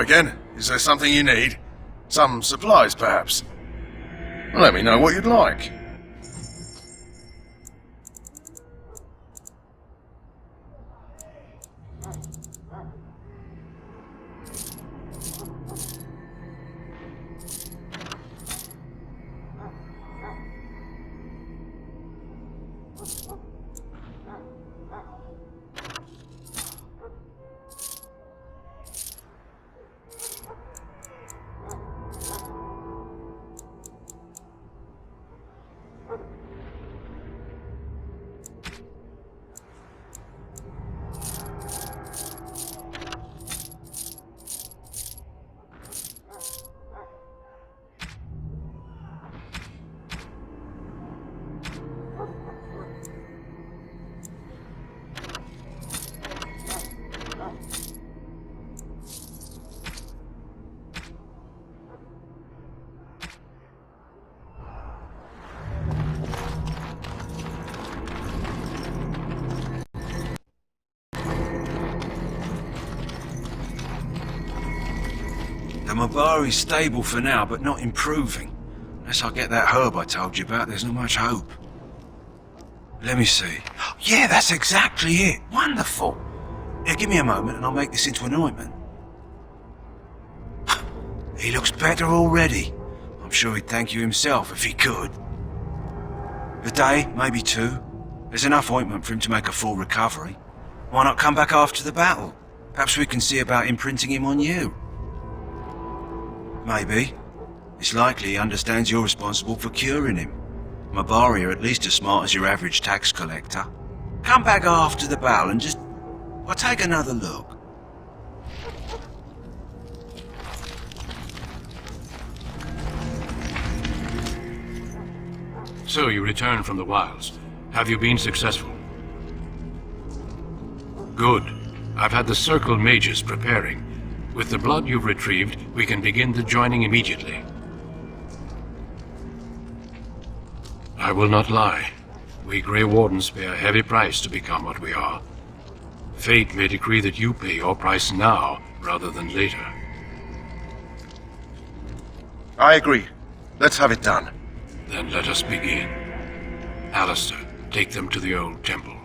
again. Is there something you need? Some supplies, perhaps? Let me know what you'd like. The Mabari's stable for now, but not improving. Unless I get that herb I told you about, there's not much hope. Let me see. Yeah, that's exactly it. Wonderful. Here, give me a moment and I'll make this into an ointment. He looks better already. I'm sure he'd thank you himself if he could. A day, maybe 2. There's enough ointment for him to make a full recovery. Why not come back after the battle? Perhaps we can see about imprinting him on you. Maybe. It's likely he understands you're responsible for curing him. Mabari are at least as smart as your average tax collector. Come back after the battle and just... well, take another look. So you returned from the wilds. Have you been successful? Good. I've had the Circle mages preparing. With the blood you've retrieved, we can begin the joining immediately. I will not lie. We Grey Wardens pay a heavy price to become what we are. Fate may decree that you pay your price now, rather than later. I agree. Let's have it done. Then let us begin. Alistair, take them to the old temple.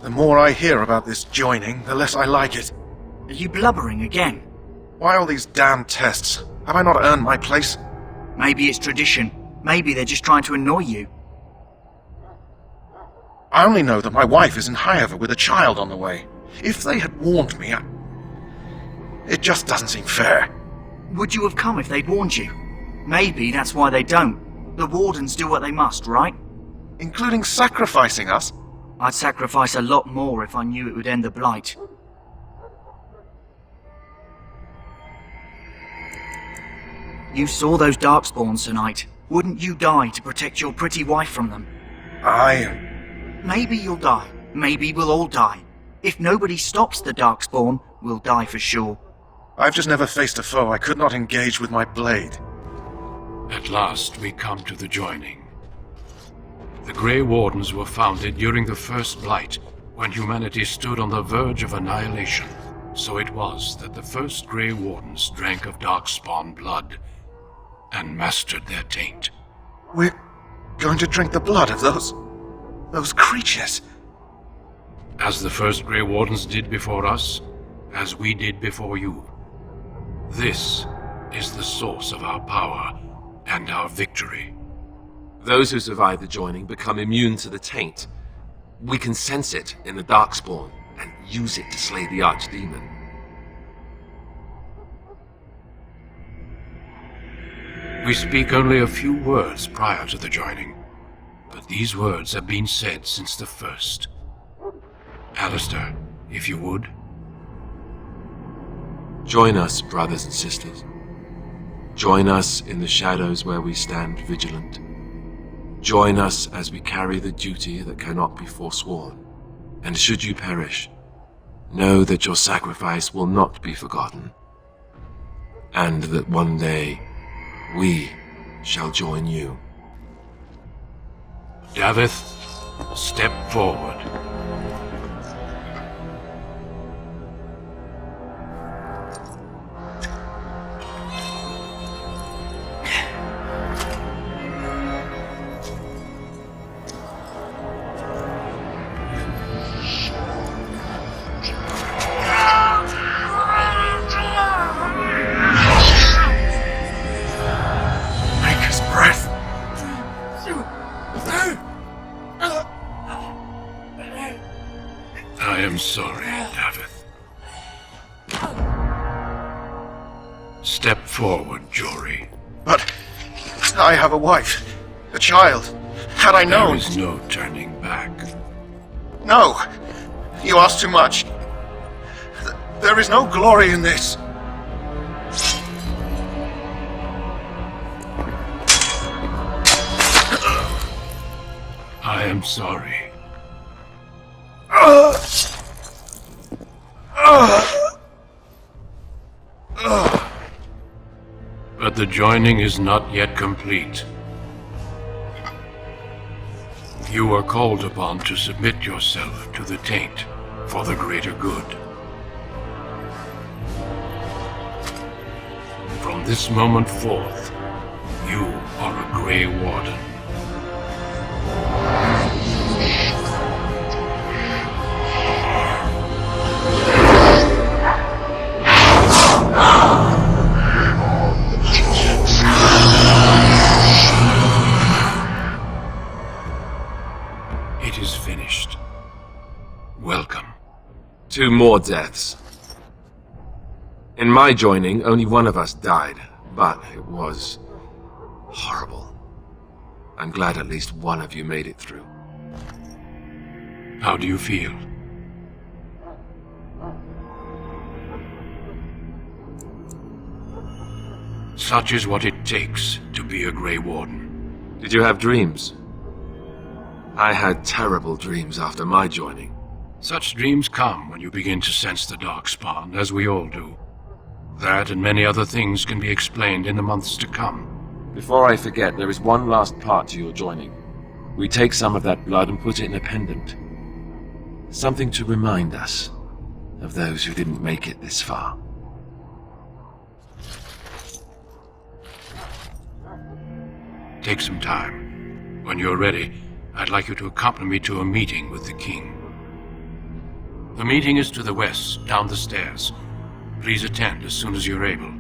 The more I hear about this joining, the less I like it. Are you blubbering again? Why all these damn tests? Have I not earned my place? Maybe it's tradition. Maybe they're just trying to annoy you. I only know that my wife is in Hyrule with a child on the way. If they had warned me, it just doesn't seem fair. Would you have come if they'd warned you? Maybe that's why they don't. The Wardens do what they must, right? Including sacrificing us? I'd sacrifice a lot more if I knew it would end the Blight. You saw those Darkspawns tonight. Wouldn't you die to protect your pretty wife from them? Maybe you'll die. Maybe we'll all die. If nobody stops the Darkspawn, we'll die for sure. I've just never faced a foe I could not engage with my blade. At last we come to the joining. The Grey Wardens were founded during the First Blight, when humanity stood on the verge of annihilation. So it was that the first Grey Wardens drank of Darkspawn blood and mastered their taint. We're going to drink the blood of those creatures. As the first Grey Wardens did before us, as we did before you. This is the source of our power and our victory. Those who survive the joining become immune to the taint. We can sense it in the Darkspawn and use it to slay the Archdemon. We speak only a few words prior to the joining, but these words have been said since the first. Alistair, if you would. Join us, brothers and sisters. Join us in the shadows where we stand vigilant. Join us as we carry the duty that cannot be forsworn. And should you perish, know that your sacrifice will not be forgotten, and that one day we shall join you. Davith, step forward. I am sorry, Davith. Step forward, Jory. But I have a wife, a child. Had I There known... is no turning back. No! You ask too much. There is no glory in this. I am sorry. But the joining is not yet complete. You are called upon to submit yourself to the taint for the greater good. From this moment forth, you are a Grey Warden. It is finished. Welcome. 2 more deaths. In my joining, only one of us died, but it was horrible. I'm glad at least one of you made it through. How do you feel? Such is what it takes to be a Grey Warden. Did you have dreams? I had terrible dreams after my joining. Such dreams come when you begin to sense the Darkspawn, as we all do. That and many other things can be explained in the months to come. Before I forget, there is one last part to your joining. We take some of that blood and put it in a pendant. Something to remind us of those who didn't make it this far. Take some time. When you're ready, I'd like you to accompany me to a meeting with the king. The meeting is to the west, down the stairs. Please attend as soon as you're able.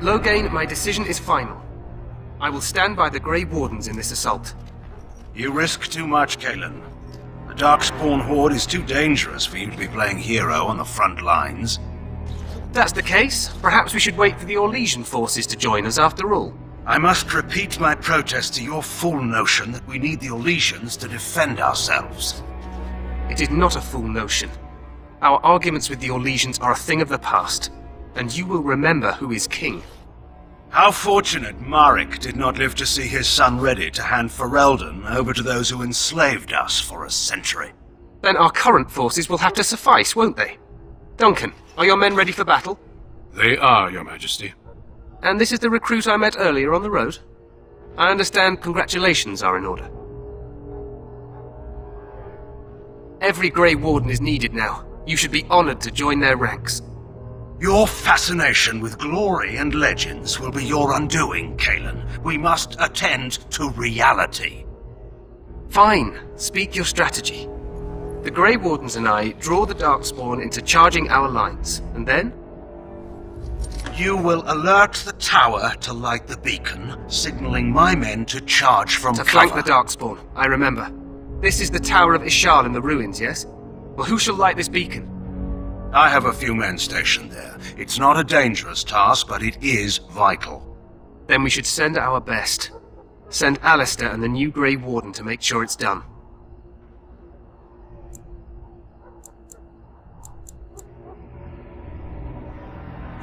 Loghain, my decision is final. I will stand by the Grey Wardens in this assault. You risk too much, Kalen. The Darkspawn Horde is too dangerous for you to be playing hero on the front lines. If that's the case, perhaps we should wait for the Orlesian forces to join us after all. I must repeat my protest to your fool notion that we need the Orlesians to defend ourselves. It is not a fool notion. Our arguments with the Orlesians are a thing of the past, and you will remember who is king. How fortunate Marek did not live to see his son ready to hand Ferelden over to those who enslaved us for a century. Then our current forces will have to suffice, won't they? Duncan, are your men ready for battle? They are, Your Majesty. And this is the recruit I met earlier on the road? I understand congratulations are in order. Every Grey Warden is needed now. You should be honored to join their ranks. Your fascination with glory and legends will be your undoing, Kalen. We must attend to reality. Fine. Speak your strategy. The Grey Wardens and I draw the Darkspawn into charging our lines, and then? You will alert the tower to light the beacon, signaling my men to charge from cover. To flank the Darkspawn, I remember. This is the Tower of Ishal in the ruins, yes? Well, who shall light this beacon? I have a few men stationed there. It's not a dangerous task, but it is vital. Then we should send our best. Send Alistair and the new Grey Warden to make sure it's done.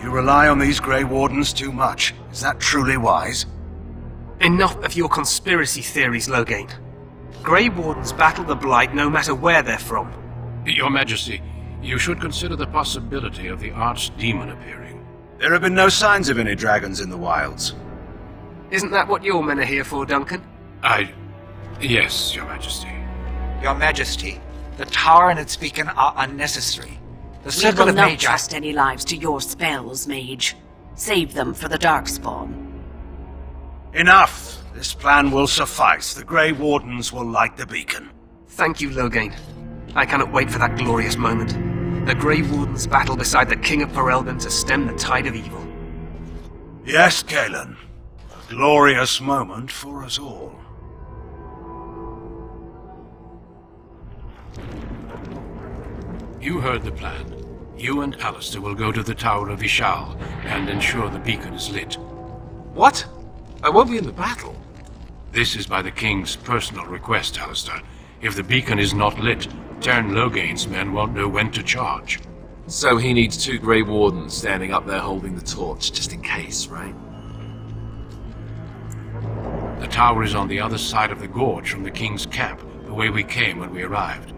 You rely on these Grey Wardens too much. Is that truly wise? Enough of your conspiracy theories, Loghain. Grey Wardens battle the Blight no matter where they're from. Your Majesty, you should consider the possibility of the Archdemon appearing. There have been no signs of any dragons in the wilds. Isn't that what your men are here for, Duncan? Yes, Your Majesty. Your Majesty, the tower and its beacon are unnecessary. The We Circle will of not Magi... trust any lives to your spells, Mage. Save them for the Darkspawn. Enough! This plan will suffice. The Grey Wardens will light the beacon. Thank you, Loghain. I cannot wait for that glorious moment. The Grey Wardens battle beside the King of Ferelden to stem the tide of evil. Yes, Kalen. A glorious moment for us all. You heard the plan. You and Alistair will go to the Tower of Ishal and ensure the beacon is lit. What? I won't be in the battle. This is by the King's personal request, Alistair. If the beacon is not lit, Tern Loghain's men won't know when to charge. So he needs 2 Grey Wardens standing up there holding the torch, just in case, right? The tower is on the other side of the gorge from the King's camp, the way we came when we arrived.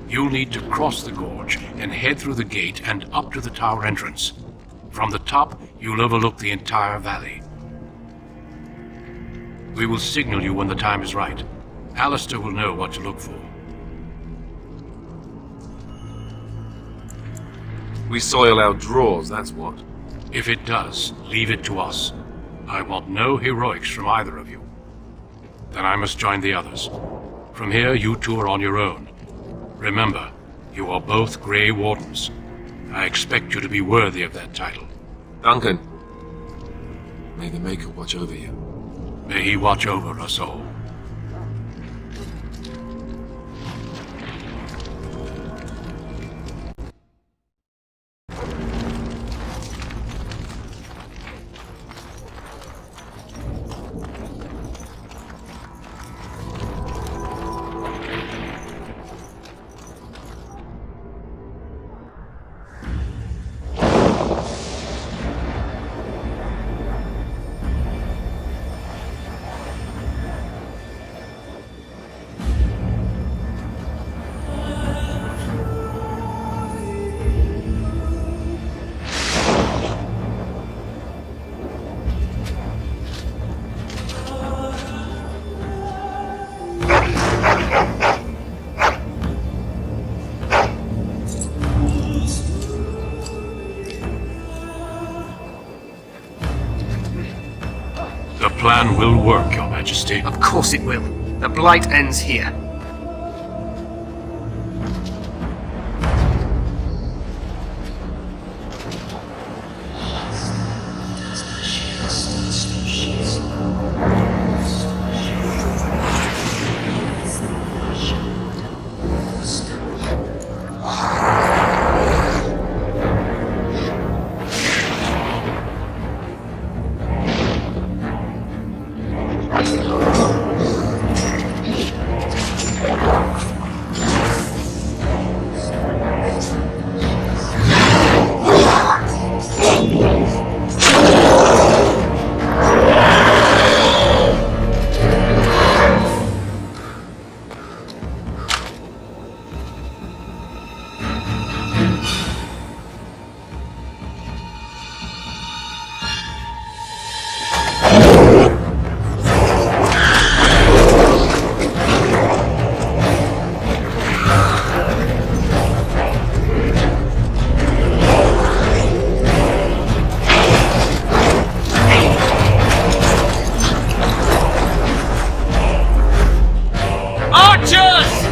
You'll need to cross the gorge and head through the gate and up to the tower entrance. From the top, you'll overlook the entire valley. We will signal you when the time is right. Alistair will know what to look for. We soil our drawers, that's what. If it does, leave it to us. I want no heroics from either of you. Then I must join the others. From here, you two are on your own. Remember, you are both Grey Wardens. I expect you to be worthy of that title. Duncan, may the Maker watch over you. May he watch over us all. The plan will work, Your Majesty. Of course it will. The Blight ends here. Watchers!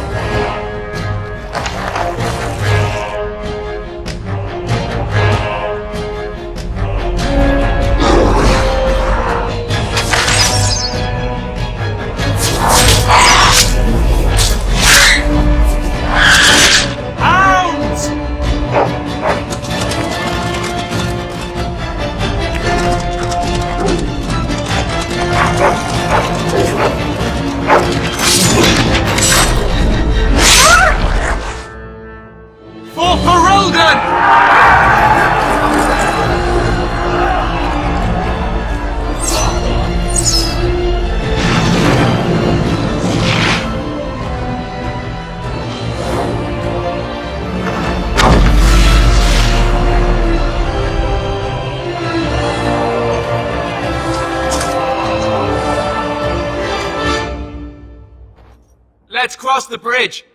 Let's cross the bridge!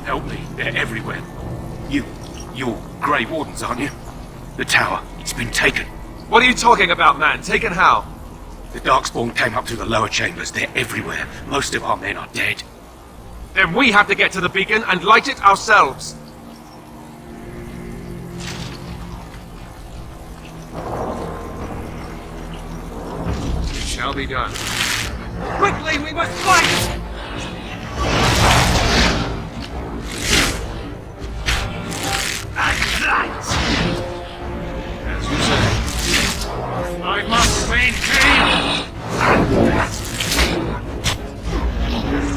Help me, they're everywhere. You're Grey Wardens, aren't you? The tower, it's been taken. What are you talking about, man? Taken how? The Darkspawn came up through the lower chambers, they're everywhere. Most of our men are dead. Then we have to get to the beacon and light it ourselves. It shall be done. Quickly, we must fight! As you say, I must maintain.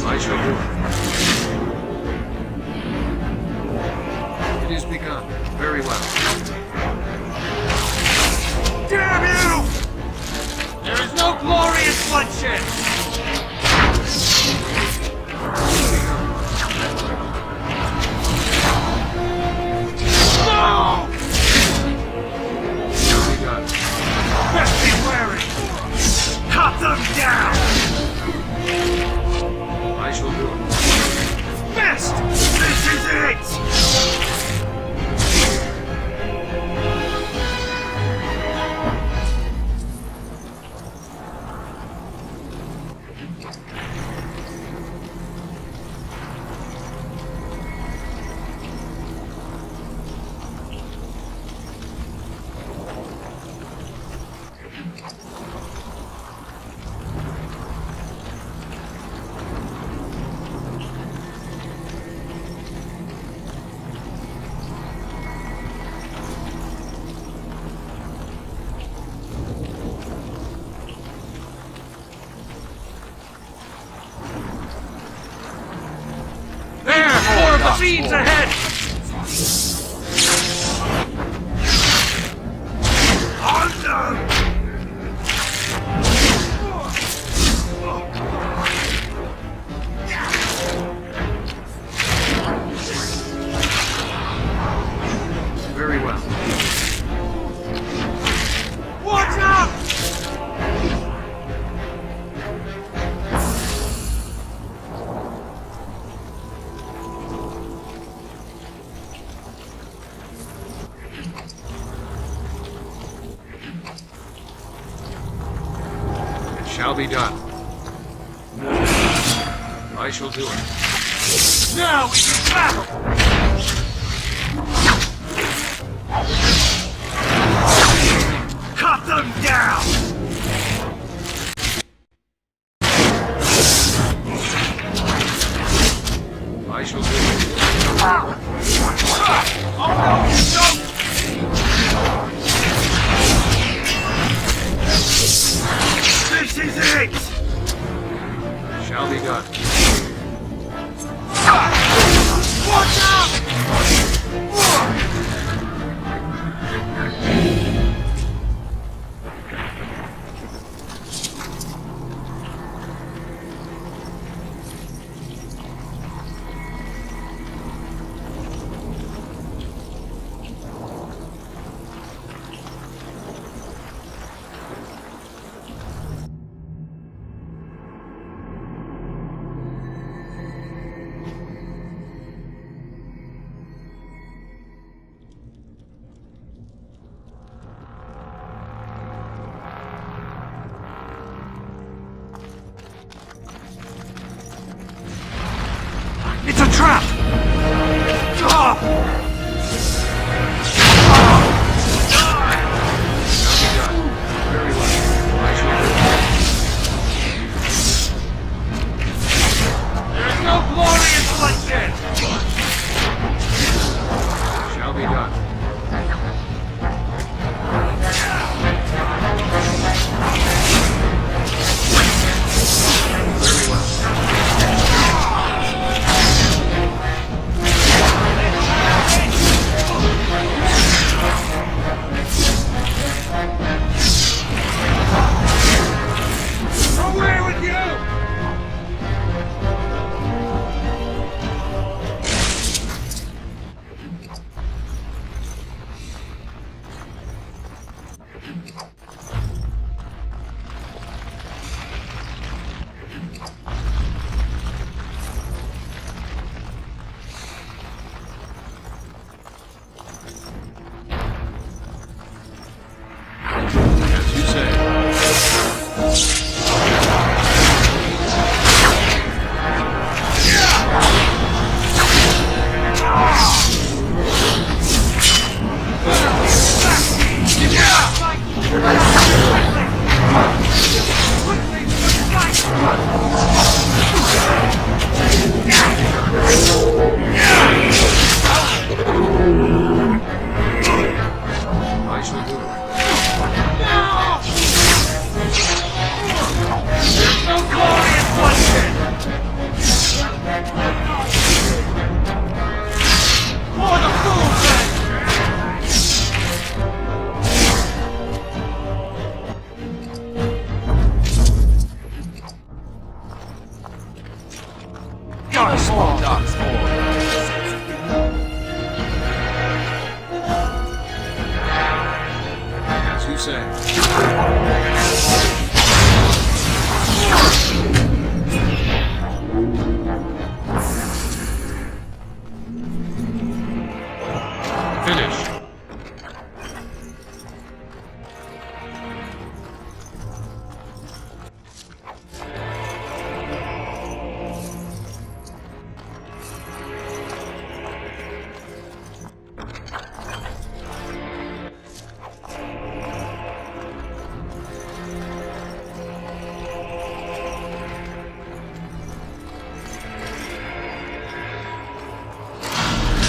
I shall do it. It is begun. Very well. Damn you! There is no glorious bloodshed. No! Shall be done. Best be wary! Cut them down! I shall do it. Best! This is it! Fiends ahead! On them! Very well. Watch out! Shall be done. I shall do it. Now we can battle! Cut them down! I shall do it. Oh no! Don't! This is it! Shall be done. Watch out! It's a trap! There's no glory in bloodshed! Shall be done. Away with you! As you say. I shall do it. There's no glory in bloodshed! For the fool's sake! Darkspawn! As you say. Finish.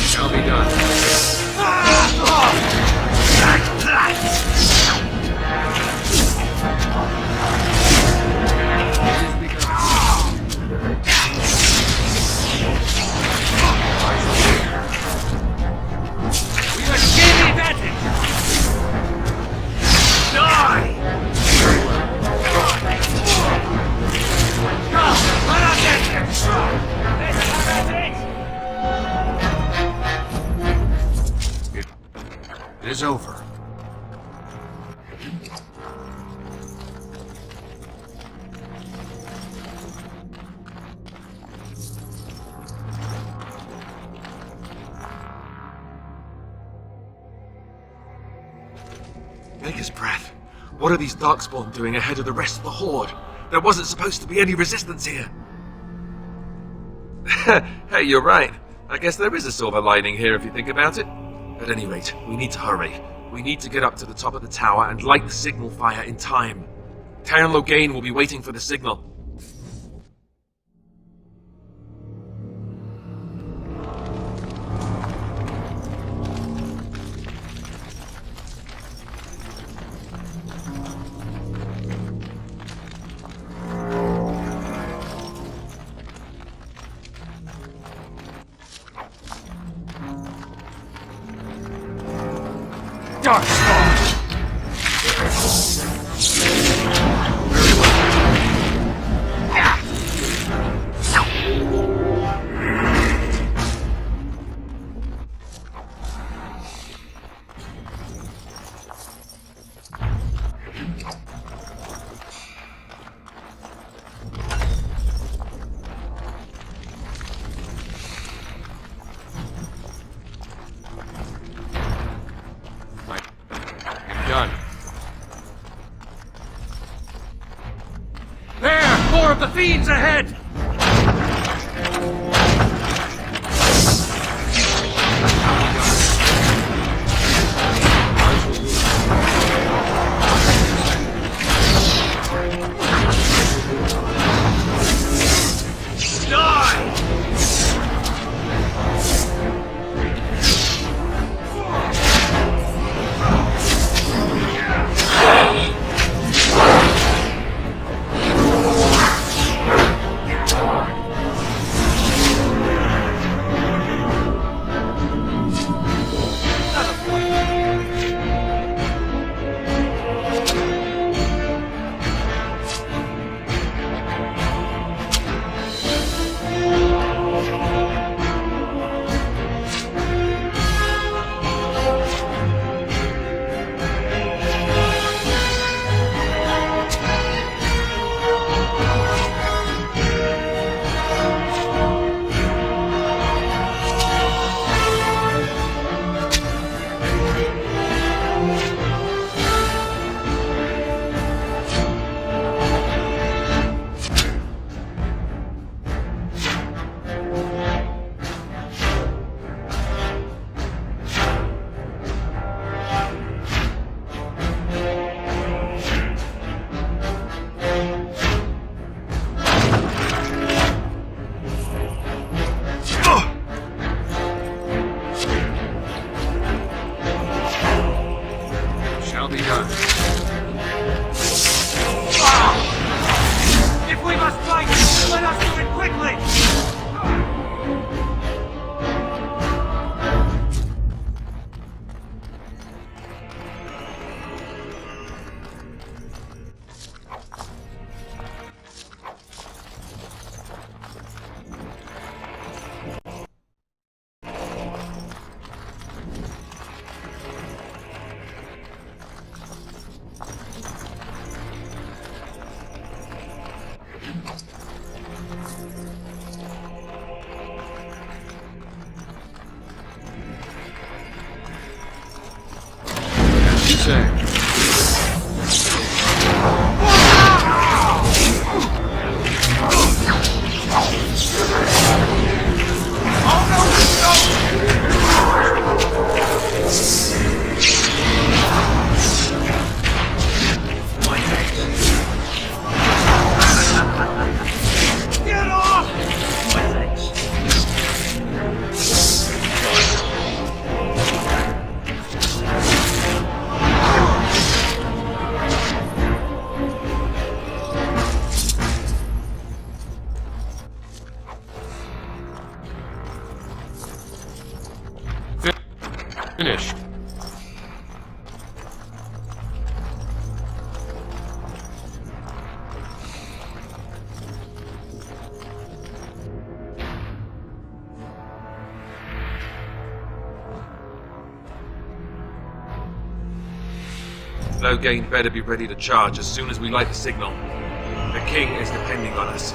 Shall be done. We must gain the advantage! Die! Come, let us get this! It is over. Maker's breath. What are these Darkspawn doing ahead of the rest of the Horde? There wasn't supposed to be any resistance here. Hey, you're right. I guess there is a silver lining here if you think about it. At any rate, we need to hurry. We need to get up to the top of the tower and light the signal fire in time. Taron Loghain will be waiting for the signal. Done. There! More of the fiends ahead! If we must fight, let us do it quickly! Finished. Loghain better be ready to charge as soon as we light the signal. The king is depending on us.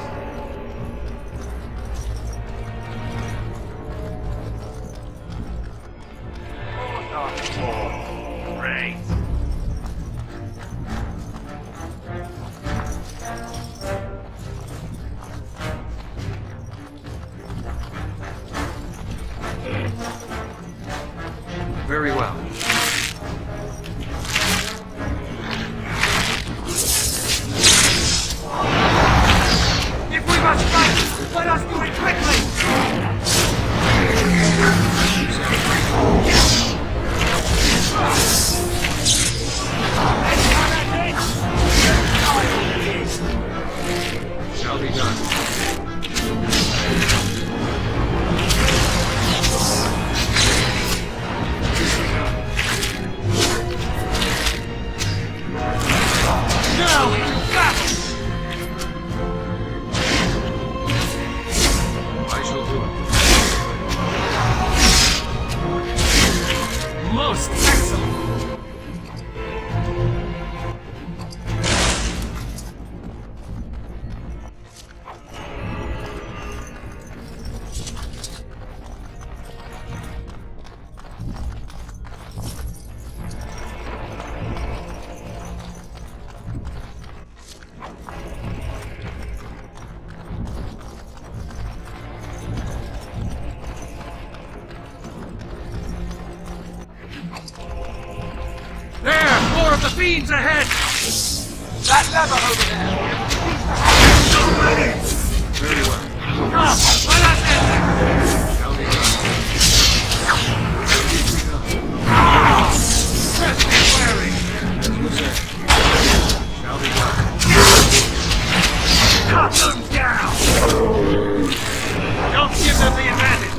Very well. If we must fight, let us do it quickly! Shall be done. I shall do it. Most excellent! There! More of the fiends ahead! That lever over there! Very well. Come! Let us end it! Shall be done. Press me wearing! As you say. Shall be done. Cut them down! Don't give them the advantage!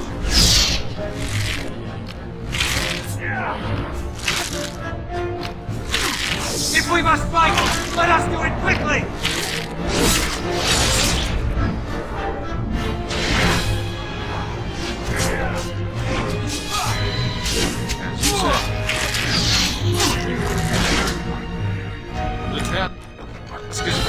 If we must fight, let us do it quickly! As you say. Lieutenant. Excuse me.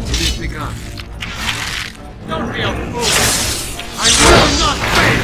It is begun. Don't be a fool! I will not fail!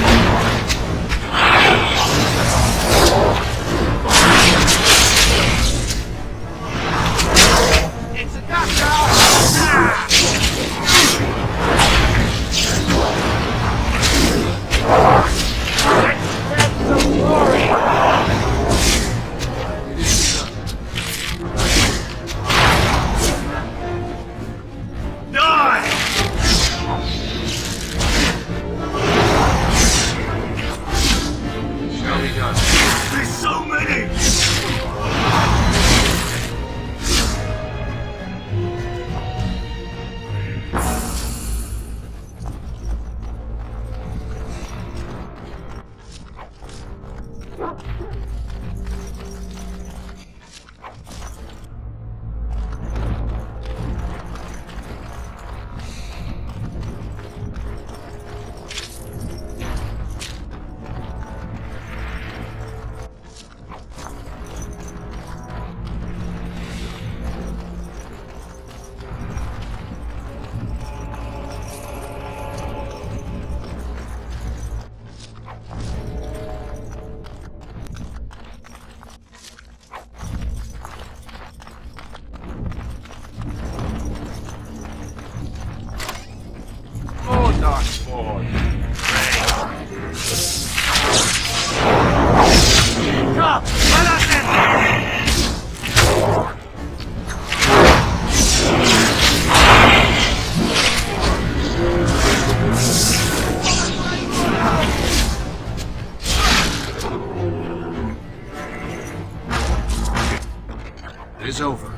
is over.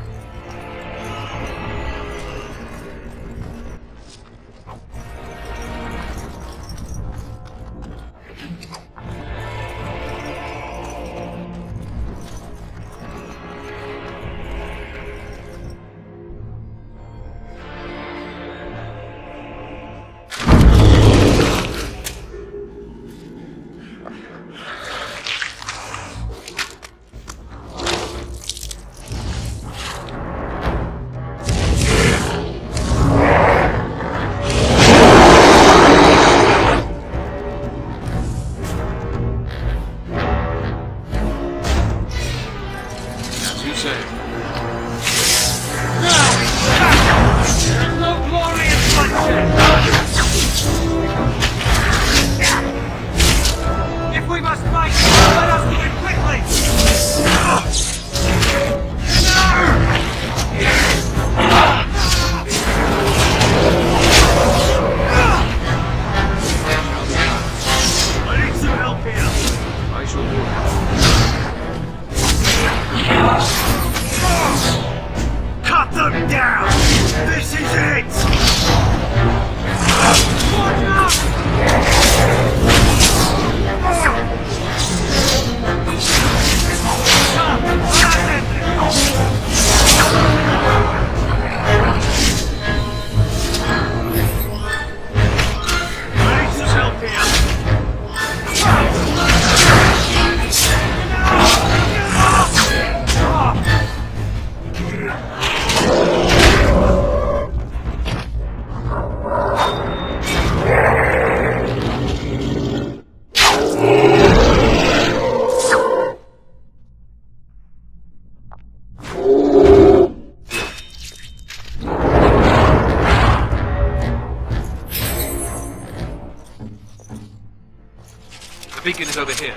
The beacon is over here.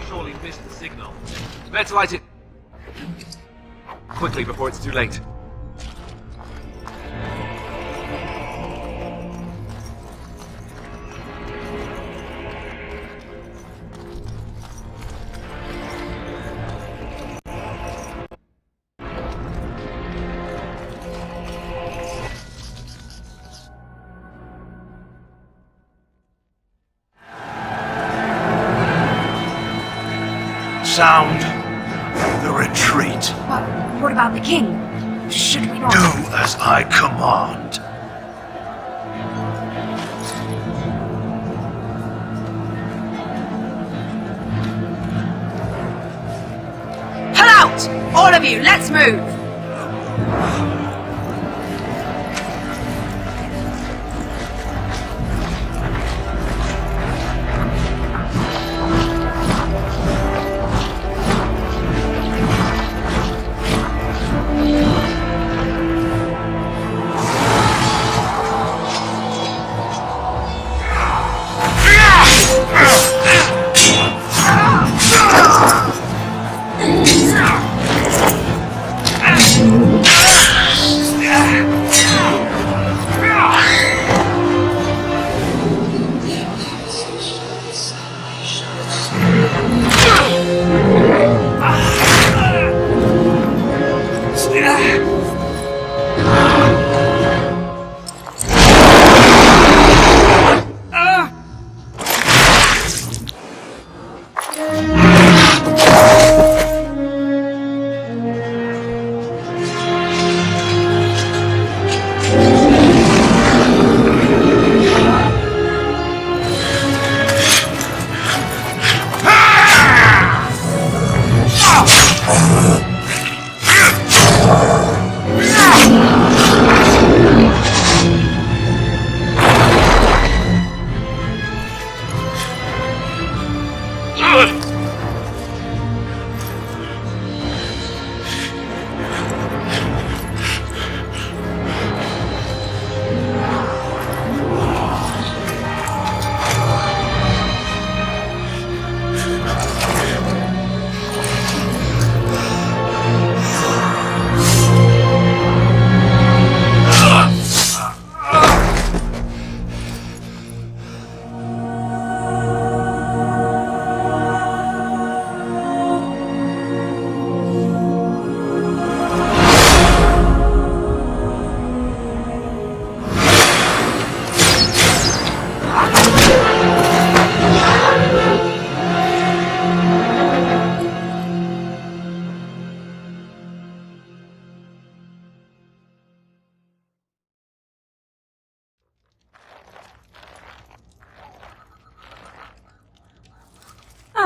Surely missed the signal. Let's light it quickly before it's too late. Sound the retreat. What about the king? Should we not... Do as I command. Pull out! All of you, let's move!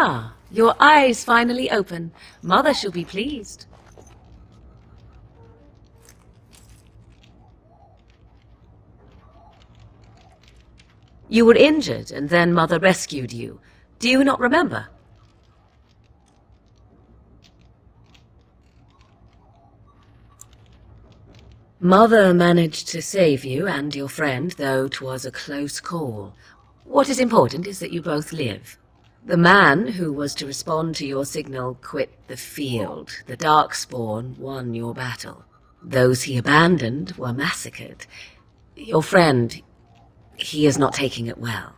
Ah, your eyes finally open. Mother shall be pleased. You were injured, and then Mother rescued you. Do you not remember? Mother managed to save you and your friend, though 'twas a close call. What is important is that you both live. The man who was to respond to your signal quit the field. The Darkspawn won your battle. Those he abandoned were massacred. Your friend, he is not taking it well.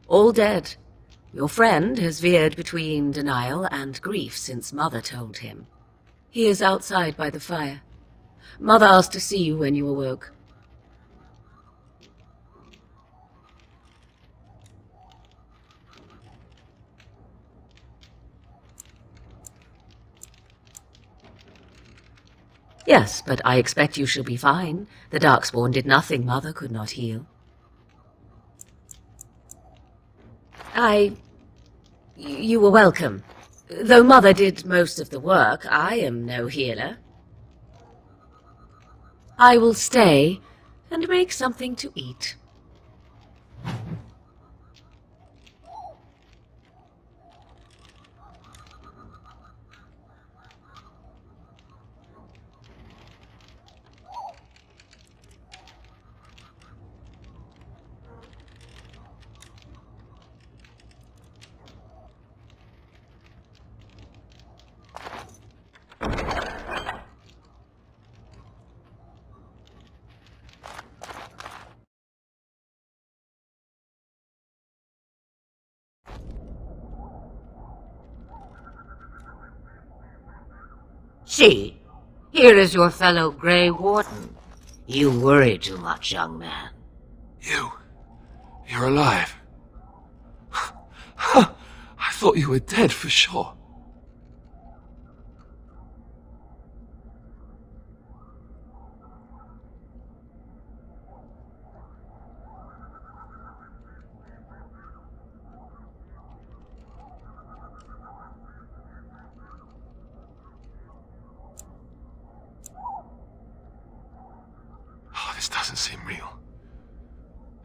All dead. Your friend has veered between denial and grief since Mother told him. He is outside by the fire. Mother asked to see you when you awoke. Yes, but I expect you shall be fine. The Darkspawn did nothing Mother could not heal. You were welcome. Though Mother did most of the work, I am no healer. I will stay and make something to eat. See, here is your fellow Grey Warden. You worry too much, young man. You're alive. I thought you were dead for sure. This doesn't seem real.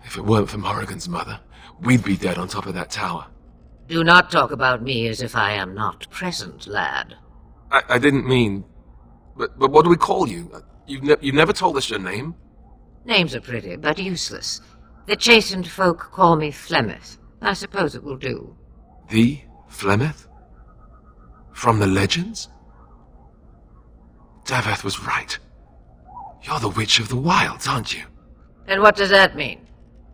If it weren't for Morrigan's mother, we'd be dead on top of that tower. Do not talk about me as if I am not present, lad. I didn't mean... But what do we call you? You've never told us your name? Names are pretty, but useless. The chastened folk call me Flemeth. I suppose it will do. The Flemeth? From the legends? Daveth was right. You're the Witch of the Wilds, aren't you? And what does that mean?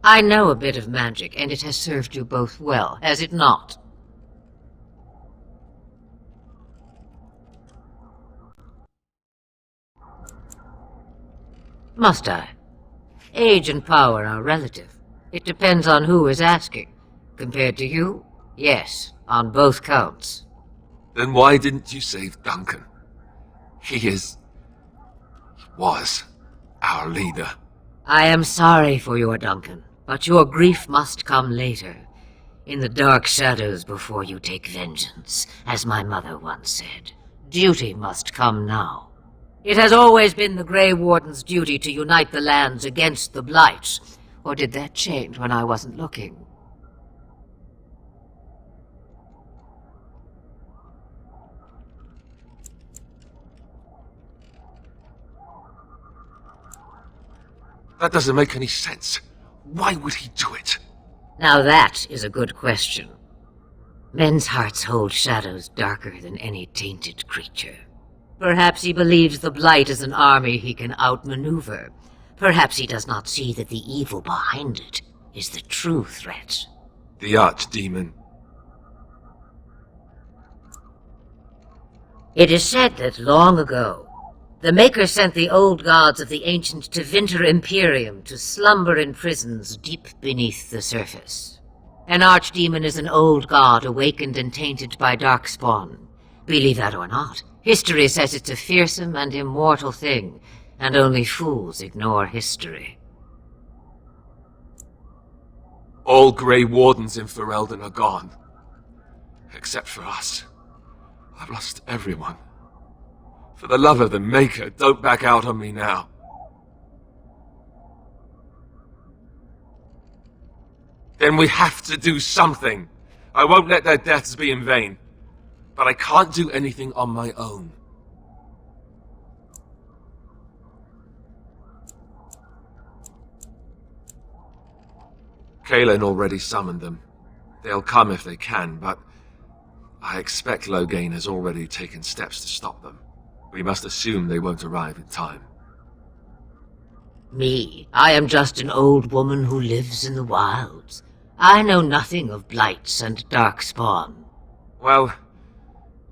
I know a bit of magic, and it has served you both well, has it not? Must I? Age and power are relative. It depends on who is asking. Compared to you, yes, on both counts. Then why didn't you save Duncan? He was our leader. I am sorry for your Duncan, but your grief must come later. In the dark shadows before you take vengeance, as my mother once said. Duty must come now. It has always been the Grey Warden's duty to unite the lands against the Blight. Or did that change when I wasn't looking? That doesn't make any sense. Why would he do it? Now that is a good question. Men's hearts hold shadows darker than any tainted creature. Perhaps he believes the Blight is an army he can outmaneuver. Perhaps he does not see that the evil behind it is the true threat. The Archdemon. It is said that long ago, the Maker sent the old gods of the ancient Tevinter Imperium to slumber in prisons deep beneath the surface. An archdemon is an old god awakened and tainted by Darkspawn. Believe that or not, history says it's a fearsome and immortal thing, and only fools ignore history. All Grey Wardens in Ferelden are gone. Except for us. I've lost everyone. For the love of the Maker, don't back out on me now. Then we have to do something. I won't let their deaths be in vain. But I can't do anything on my own. Kaelin already summoned them. They'll come if they can, but I expect Loghain has already taken steps to stop them. We must assume they won't arrive in time. Me, I am just an old woman who lives in the wilds. I know nothing of blights and darkspawn. Well,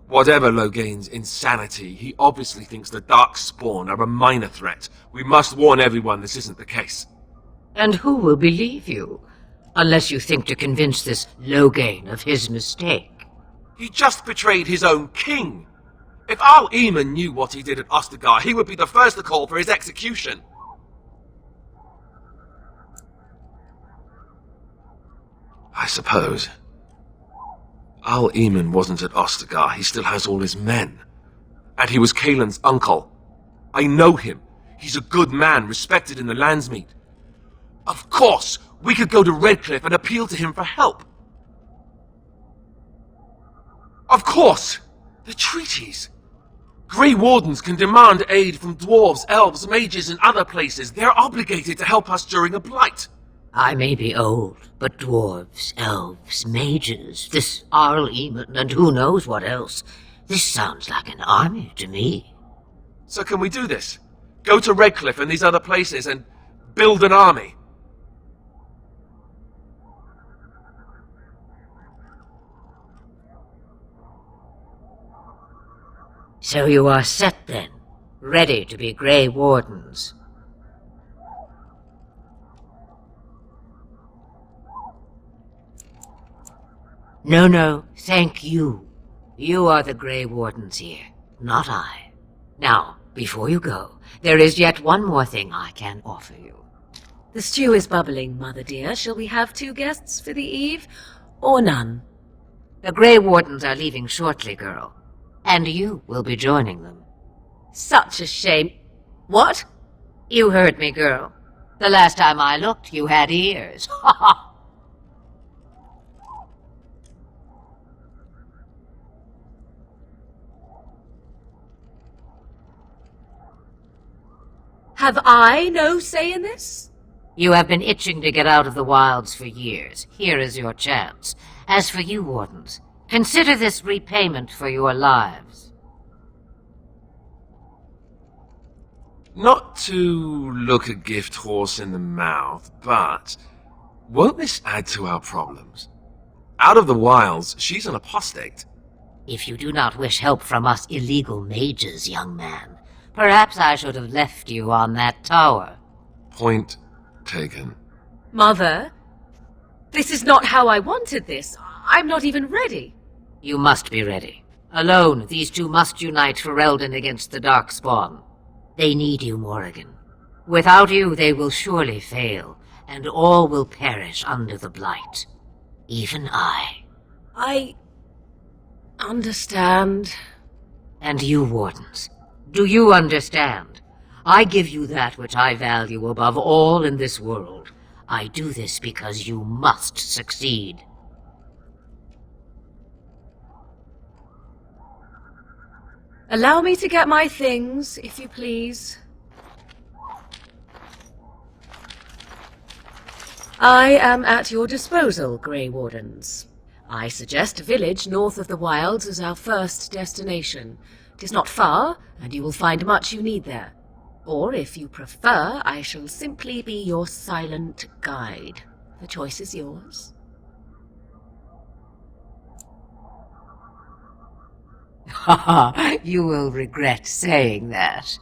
whatever Loghain's insanity, he obviously thinks the Darkspawn are a minor threat. We must warn everyone this isn't the case. And who will believe you? Unless you think to convince this Loghain of his mistake. He just betrayed his own king. If Al Eamon knew what he did at Ostagar, he would be the first to call for his execution. I suppose. Al Eamon wasn't at Ostagar. He still has all his men. And he was Kaelin's uncle. I know him. He's a good man, respected in the Landsmeet. Of course, we could go to Redcliffe and appeal to him for help. Of course! The treaties! Grey Wardens can demand aid from dwarves, elves, mages, and other places. They're obligated to help us during a blight. I may be old, but dwarves, elves, mages, this Arl Eamon, and who knows what else. This sounds like an army to me. So can we do this? Go to Redcliffe and these other places and build an army? So you are set then, ready to be Grey Wardens. No, thank you. You are the Grey Wardens here, not I. Now, before you go, there is yet one more thing I can offer you. The stew is bubbling, Mother dear. Shall we have 2 guests for the eve, or none? The Grey Wardens are leaving shortly, girl. And you will be joining them. Such a shame. What? You heard me, girl. The last time I looked, you had ears. Ha ha! Have I no say in this? You have been itching to get out of the wilds for years. Here is your chance. As for you, Wardens, consider this repayment for your lives. Not to look a gift horse in the mouth, but won't this add to our problems? Out of the wilds, she's an apostate. If you do not wish help from us illegal mages, young man, perhaps I should have left you on that tower. Point taken. Mother, this is not how I wanted this. I'm not even ready. You must be ready. Alone, these two must unite Ferelden against the Darkspawn. They need you, Morrigan. Without you, they will surely fail, and all will perish under the Blight. Even I. I understand. And you, Wardens, do you understand? I give you that which I value above all in this world. I do this because you must succeed. Allow me to get my things, if you please. I am at your disposal, Grey Wardens. I suggest a village north of the wilds as our first destination. It is not far, and you will find much you need there. Or, if you prefer, I shall simply be your silent guide. The choice is yours. Ha! You will regret saying that.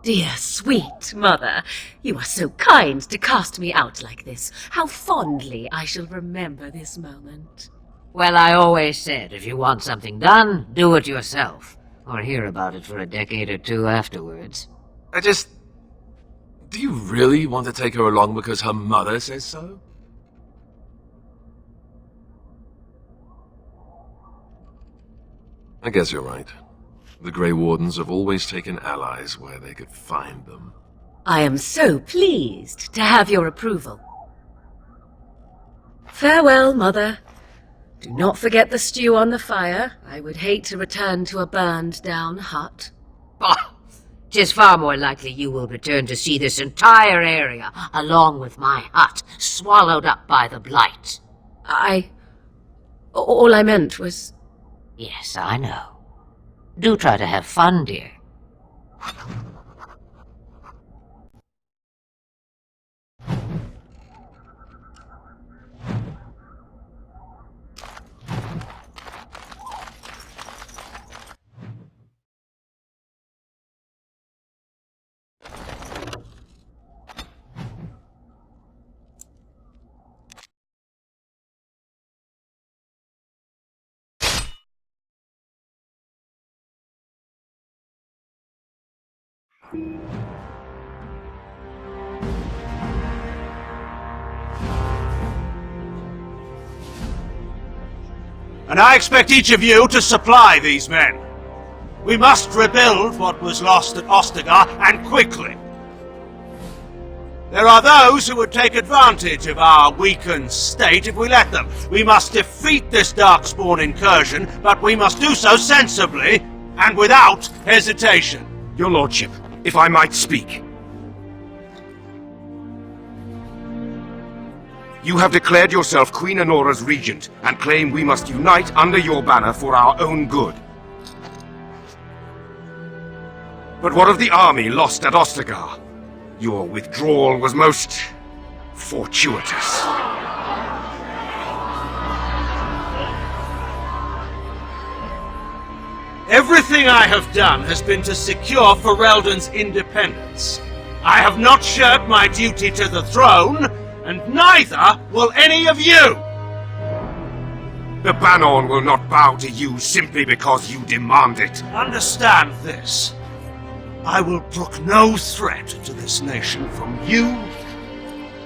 Dear, sweet mother, you are so kind to cast me out like this. How fondly I shall remember this moment. Well, I always said, if you want something done, do it yourself. Or hear about it for a decade or two afterwards. Do you really want to take her along because her mother says so? I guess you're right. The Grey Wardens have always taken allies where they could find them. I am so pleased to have your approval. Farewell, Mother. Do not forget the stew on the fire. I would hate to return to a burned-down hut. Oh, 'tis far more likely you will return to see this entire area, along with my hut, swallowed up by the blight. All I meant was... Yes, I know. Do try to have fun, dear. And I expect each of you to supply these men. We must rebuild what was lost at Ostagar, and quickly. There are those who would take advantage of our weakened state if we let them. We must defeat this Darkspawn incursion, but we must do so sensibly and without hesitation. Your Lordship, if I might speak. You have declared yourself Queen Honora's regent, and claim we must unite under your banner for our own good. But what of the army lost at Ostagar? Your withdrawal was most fortuitous. Everything I have done has been to secure Ferelden's independence. I have not shirked my duty to the throne, and neither will any of you! The Bannorn will not bow to you simply because you demand it. Understand this. I will brook no threat to this nation from you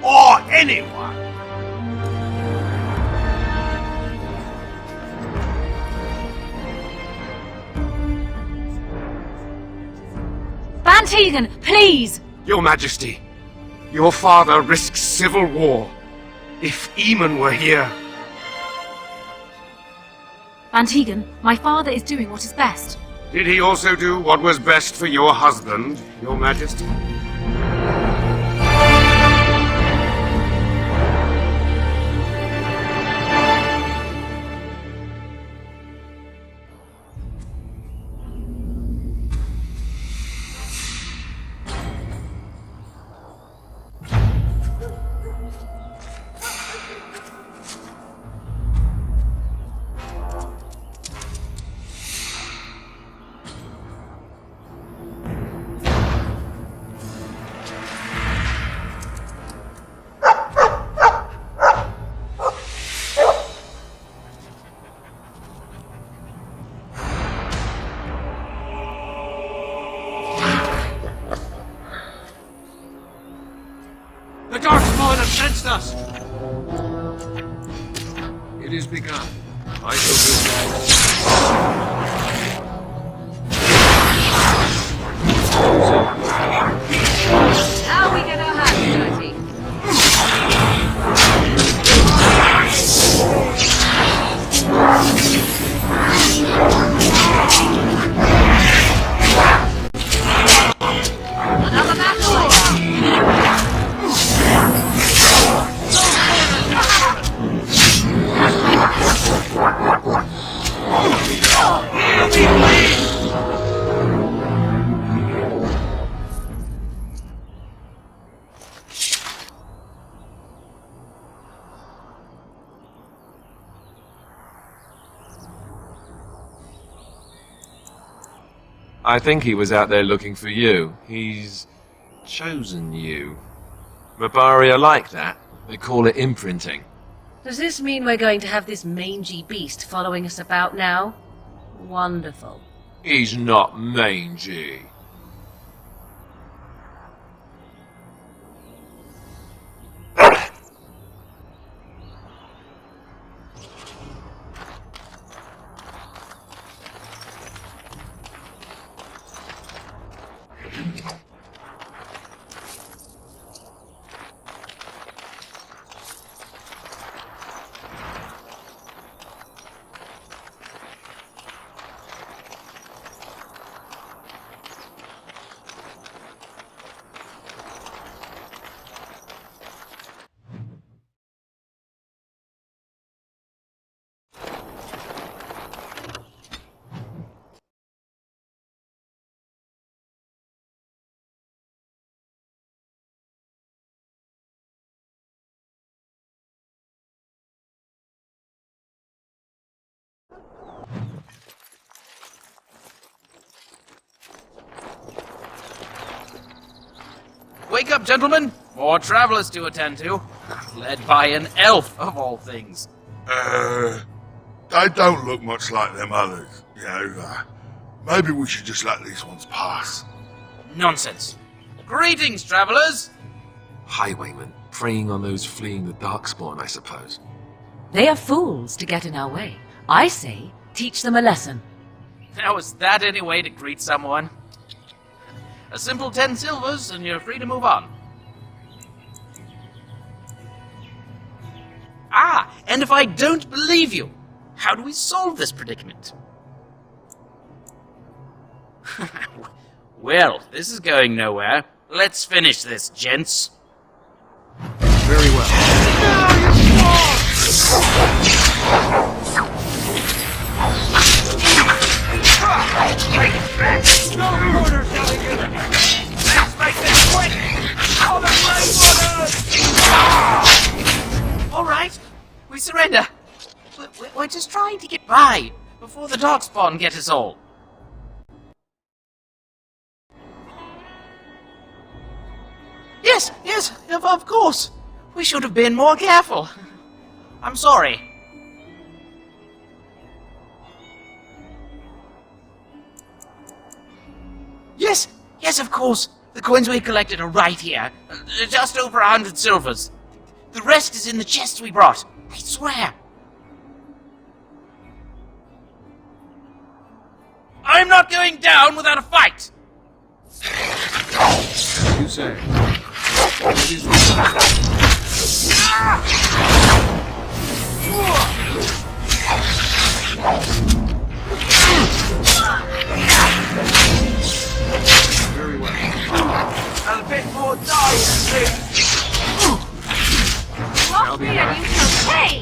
or anyone. Van Tegan, please! Your Majesty, your father risks civil war. If Eamon were here... Van Tegan, my father is doing what is best. Did he also do what was best for your husband, Your Majesty? The Darkspawn have sensed us! It is begun. I shall do Now we get our hands dirty. Another battle! I think he was out there looking for you. He's chosen you. Mabari are like that. They call it imprinting. Does this mean we're going to have this mangy beast following us about now? Wonderful. He's not mangy. Wake up, gentlemen! More travelers to attend to. Led by an elf, of all things. They don't look much like them others. You know, maybe we should just let these ones pass. Nonsense. Greetings, travelers! Highwaymen, preying on those fleeing the Darkspawn, I suppose. They are fools to get in our way. I say, teach them a lesson. Now, is that any way to greet someone? A simple 10 silvers, and you're free to move on. Ah, and if I don't believe you, how do we solve this predicament? Well, this is going nowhere. Let's finish this, gents. Very well. All right, we surrender. We're just trying to get by before the Darkspawn get us all. Yes, of course. We should have been more careful. I'm sorry. Yes, of course. The coins we collected are right here. Just over 100 silvers. The rest is in the chests we brought. I swear. I'm not going down without a fight! You say. Very well. And a bit more dying, please. What fear you shall pay!